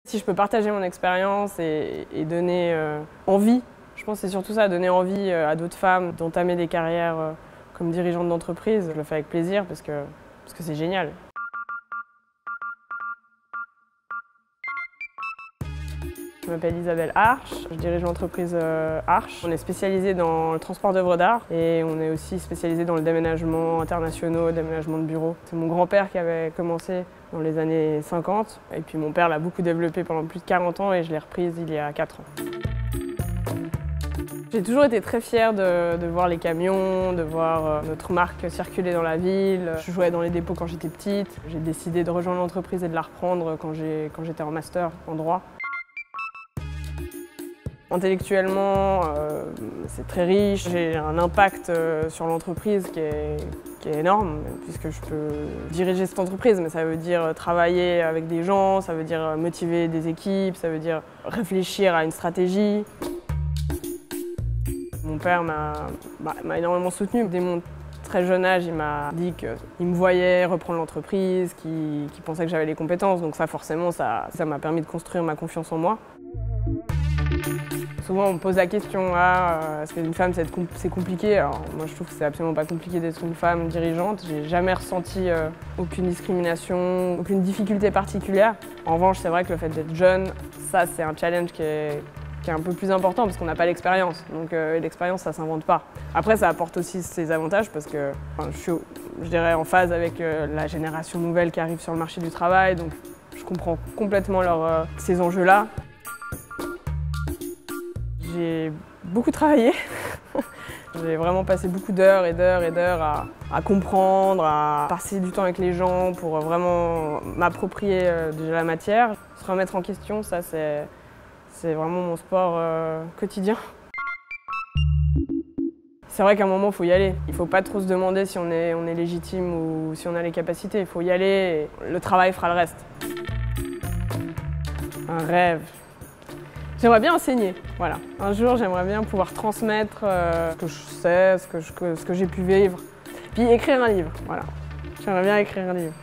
Si je peux partager mon expérience et donner envie, je pense que c'est surtout ça, donner envie à d'autres femmes d'entamer des carrières comme dirigeantes d'entreprise. Je le fais avec plaisir parce que c'est génial. Je m'appelle Isabelle Arche, je dirige l'entreprise Arche. On est spécialisé dans le transport d'œuvres d'art et on est aussi spécialisé dans le déménagement international, déménagement de bureaux. C'est mon grand-père qui avait commencé dans les années 50 et puis mon père l'a beaucoup développé pendant plus de 40 ans et je l'ai reprise il y a 4 ans. J'ai toujours été très fière de voir les camions, de voir notre marque circuler dans la ville. Je jouais dans les dépôts quand j'étais petite. J'ai décidé de rejoindre l'entreprise et de la reprendre quand j'étais en master en droit. Intellectuellement, c'est très riche. J'ai un impact sur l'entreprise qui est énorme, puisque je peux diriger cette entreprise, mais ça veut dire travailler avec des gens, ça veut dire motiver des équipes, ça veut dire réfléchir à une stratégie. Mon père m'a énormément soutenu. Dès mon très jeune âge, il m'a dit qu'il me voyait reprendre l'entreprise, qu'il pensait que j'avais les compétences. Donc ça, forcément, ça m'a permis de construire ma confiance en moi. Souvent, on me pose la question, est-ce qu'une femme, c'est compliqué? Alors, moi, je trouve que c'est absolument pas compliqué d'être une femme dirigeante. J'ai jamais ressenti aucune discrimination, aucune difficulté particulière. En revanche, c'est vrai que le fait d'être jeune, ça, c'est un challenge qui est un peu plus important parce qu'on n'a pas l'expérience. Donc l'expérience, ça s'invente pas. Après, ça apporte aussi ses avantages parce que je suis, je dirais, en phase avec la génération nouvelle qui arrive sur le marché du travail. Donc je comprends complètement ces enjeux-là. J'ai beaucoup travaillé. J'ai vraiment passé beaucoup d'heures et d'heures et d'heures à comprendre, à passer du temps avec les gens pour vraiment m'approprier déjà la matière. Se remettre en question, ça c'est vraiment mon sport quotidien. C'est vrai qu'à un moment, il faut y aller. Il ne faut pas trop se demander si on est légitime ou si on a les capacités. Il faut y aller et le travail fera le reste. Un rêve. J'aimerais bien enseigner, voilà. Un jour, j'aimerais bien pouvoir transmettre ce que je sais, ce que j'ai pu vivre. Puis écrire un livre, voilà. J'aimerais bien écrire un livre.